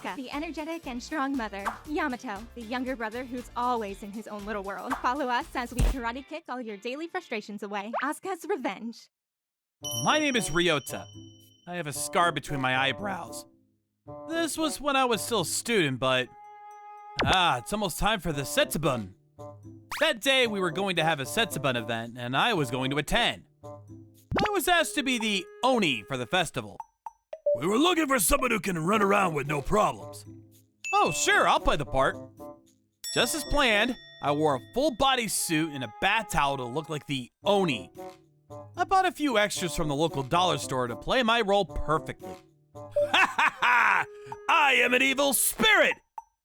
Asuka, the energetic and strong mother. Yamato, the younger brother who's always in his own little world. Follow us as we karate kick all your daily frustrations away. Asuka's revenge. My name is Ryota. I have a scar between my eyebrows. This was when I was still a student, but... it's almost time for the Setsubun. That day, we were going to have a Setsubun event, and I was going to attend. I was asked to be the Oni for the festival. We were looking for someone who can run around with no problems. Oh, sure, I'll play the part. Just as planned, I wore a full body suit and a bath towel to look like the Oni. I bought a few extras from the local dollar store to play my role perfectly. Ha ha ha! I am an evil spirit!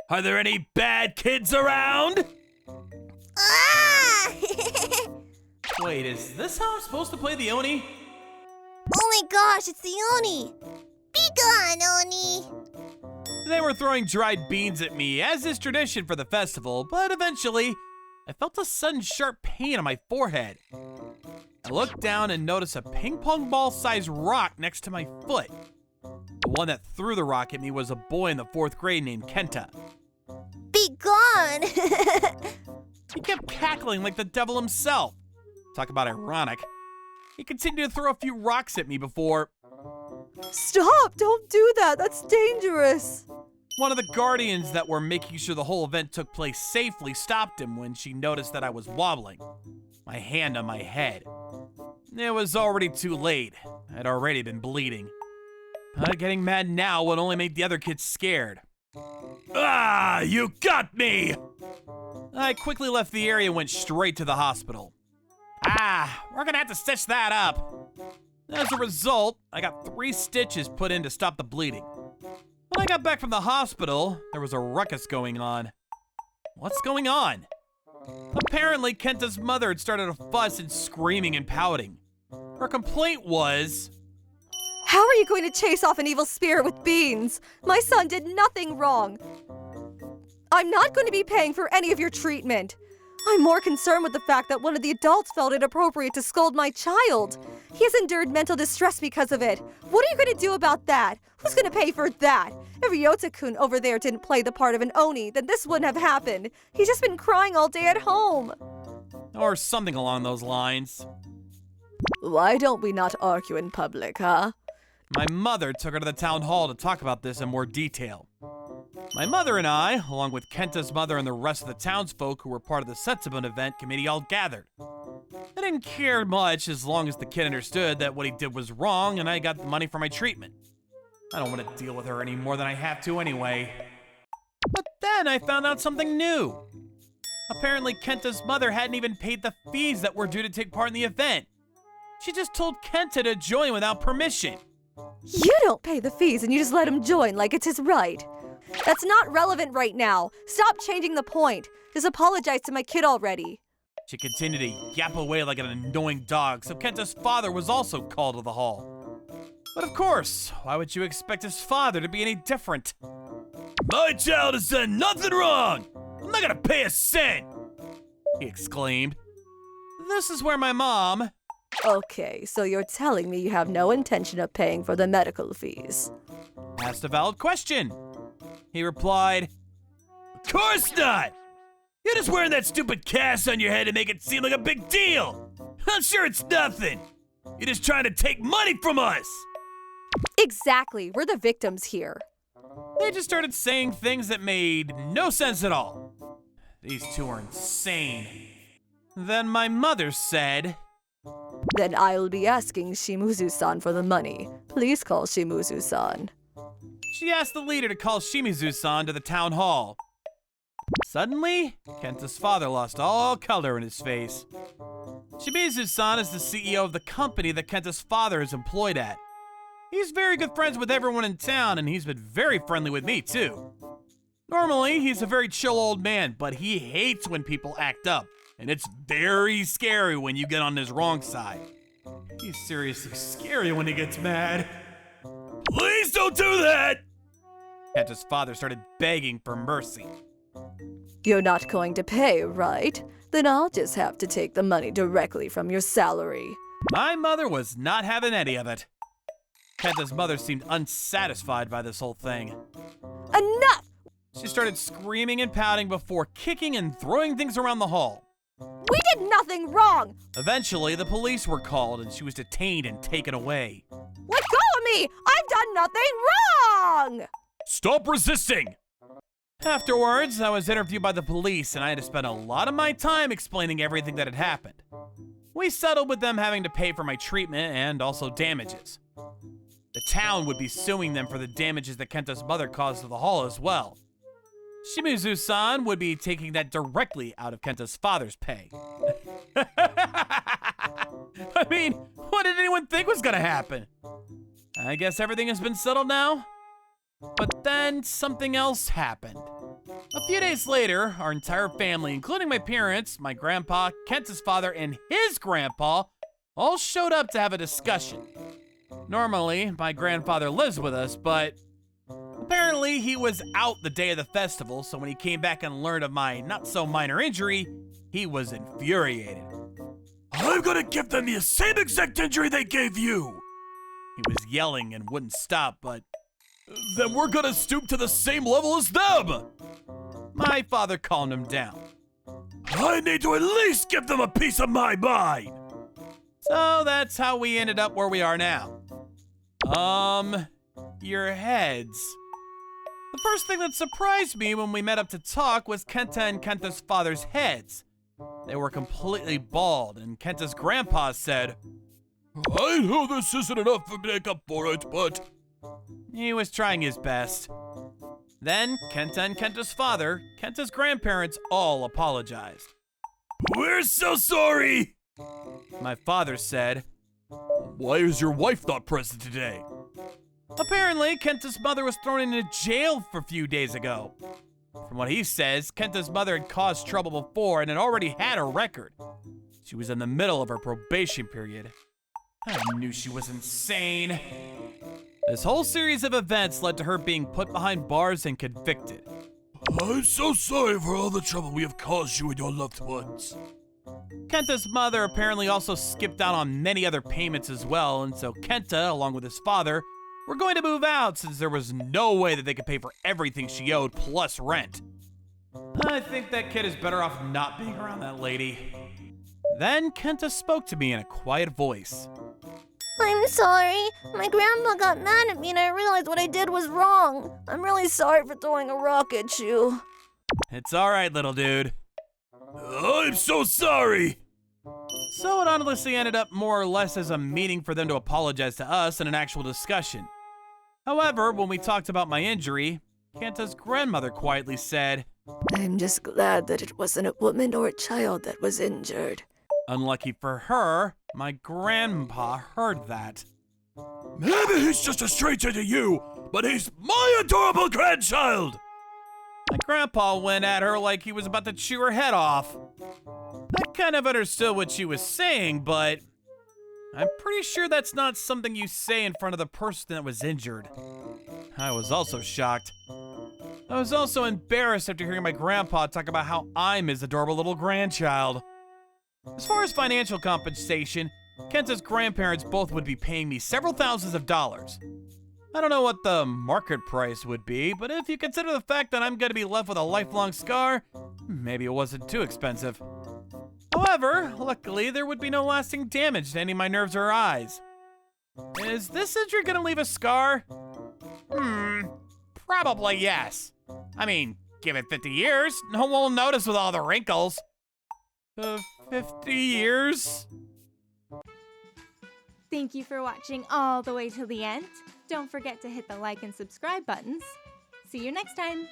Are there any bad kids around? Ah! Wait, is this how I'm supposed to play the Oni? Oh my gosh, it's the Oni! Be gone, Oni! They were throwing dried beans at me, as is tradition for the festival, but eventually, I felt a sudden sharp pain on my forehead. I looked down and noticed a ping pong ball-sized rock next to my foot. The one that threw the rock at me was a boy in the 4th grade named Kenta. Be gone! He kept cackling like the devil himself. Talk about ironic. He continued to throw a few rocks at me before... Stop! Don't do that! That's dangerous! One of the guardians that were making sure the whole event took place safely stopped him when she noticed that I was wobbling, my hand on my head. It was already too late. I'd already been bleeding. Getting mad now would only make the other kids scared. Ah, you got me! I quickly left the area and went straight to the hospital. We're gonna have to stitch that up. As a result, I got 3 stitches put in to stop the bleeding. When I got back from the hospital, there was a ruckus going on. What's going on? Apparently, Kenta's mother had started a fuss and screaming and pouting. Her complaint was... How are you going to chase off an evil spirit with beans? My son did nothing wrong. I'm not going to be paying for any of your treatment. I'm more concerned with the fact that one of the adults felt it appropriate to scold my child. He has endured mental distress because of it. What are you going to do about that? Who's going to pay for that? If Ryota-kun over there didn't play the part of an Oni, then this wouldn't have happened. He's just been crying all day at home. Or something along those lines. Why don't we not argue in public, huh? My mother took her to the town hall to talk about this in more detail. My mother and I, along with Kenta's mother and the rest of the townsfolk who were part of the Setsubun event committee, all gathered. I didn't care much as long as the kid understood that what he did was wrong and I got the money for my treatment. I don't want to deal with her any more than I have to anyway. But then I found out something new. Apparently Kenta's mother hadn't even paid the fees that were due to take part in the event. She just told Kenta to join without permission. You don't pay the fees and you just let him join like it's his right. That's not relevant right now. Stop changing the point. Just apologize to my kid already. She continued to yap away like an annoying dog, so Kenta's father was also called to the hall. But of course, why would you expect his father to be any different? My child has done nothing wrong! I'm not gonna pay a cent! He exclaimed. This is where my mom... Okay, so you're telling me you have no intention of paying for the medical fees? Asked a valid question. He replied, Of course not! You're just wearing that stupid cast on your head to make it seem like a big deal! I'm sure it's nothing! You're just trying to take money from us! Exactly, we're the victims here. They just started saying things that made no sense at all. These two are insane. Then my mother said... Then I'll be asking Shimizu-san for the money. Please call Shimizu-san. She asked the leader to call Shimizu-san to the town hall. Suddenly, Kenta's father lost all color in his face. Shimizu-san is the CEO of the company that Kenta's father is employed at. He's very good friends with everyone in town, and he's been very friendly with me, too. Normally, he's a very chill old man, but he hates when people act up, and it's very scary when you get on his wrong side. He's seriously scary when he gets mad. Please don't do that! Kenta's father started begging for mercy. You're not going to pay, right? Then I'll just have to take the money directly from your salary. My mother was not having any of it. Kenta's mother seemed unsatisfied by this whole thing. Enough! She started screaming and pouting before kicking and throwing things around the hall. We did nothing wrong! Eventually, the police were called and she was detained and taken away. Let go of me! I've done nothing wrong! Stop resisting! Afterwards, I was interviewed by the police and I had to spend a lot of my time explaining everything that had happened. We settled with them having to pay for my treatment and also damages. The town would be suing them for the damages that Kenta's mother caused to the hall as well. Shimizu-san would be taking that directly out of Kenta's father's pay. I mean, what did anyone think was gonna happen? I guess everything has been settled now? But then something else happened. A few days later, our entire family, including my parents, my grandpa, Kenta's father, and his grandpa, all showed up to have a discussion. Normally, my grandfather lives with us, but apparently he was out the day of the festival, so when he came back and learned of my not-so-minor injury, he was infuriated. I'm gonna give them the same exact injury they gave you! He was yelling and wouldn't stop, but then we're gonna stoop to the same level as them! My father calmed him down. I need to at least give them a piece of my mind! So that's how we ended up where we are now. Your heads. The first thing that surprised me when we met up to talk was Kenta and Kenta's father's heads. They were completely bald, and Kenta's grandpa said, I know this isn't enough to make up for it, but he was trying his best. Then, Kenta and Kenta's father, Kenta's grandparents, all apologized. We're so sorry! My father said, Why is your wife not present today? Apparently, Kenta's mother was thrown into jail for a few days ago. From what he says, Kenta's mother had caused trouble before and had already had a record. She was in the middle of her probation period. I knew she was insane. This whole series of events led to her being put behind bars and convicted. I'm so sorry for all the trouble we have caused you and your loved ones. Kenta's mother apparently also skipped out on many other payments as well, and so Kenta, along with his father, were going to move out since there was no way that they could pay for everything she owed plus rent. I think that kid is better off not being around that lady. Then Kenta spoke to me in a quiet voice. I'm sorry. My grandpa got mad at me and I realized what I did was wrong. I'm really sorry for throwing a rock at you. It's alright, little dude. I'm so sorry! So it honestly ended up more or less as a meeting for them to apologize to us and an actual discussion. However, when we talked about my injury, Kenta's grandmother quietly said, I'm just glad that it wasn't a woman or a child that was injured. Unlucky for her, my grandpa heard that. Maybe he's just a stranger to you, but he's my adorable grandchild! My grandpa went at her like he was about to chew her head off. I kind of understood what she was saying, but I'm pretty sure that's not something you say in front of the person that was injured. I was also shocked. I was also embarrassed after hearing my grandpa talk about how I'm his adorable little grandchild. As far as financial compensation, Kenta's grandparents both would be paying me several thousands of dollars. I don't know what the market price would be, but if you consider the fact that I'm going to be left with a lifelong scar, maybe it wasn't too expensive. However, luckily there would be no lasting damage to any of my nerves or eyes. Is this injury going to leave a scar? Probably yes. I mean, give it 50 years, no one will notice with all the wrinkles. 50 years? Thank you for watching all the way till the end. Don't forget to hit the like and subscribe buttons. See you next time.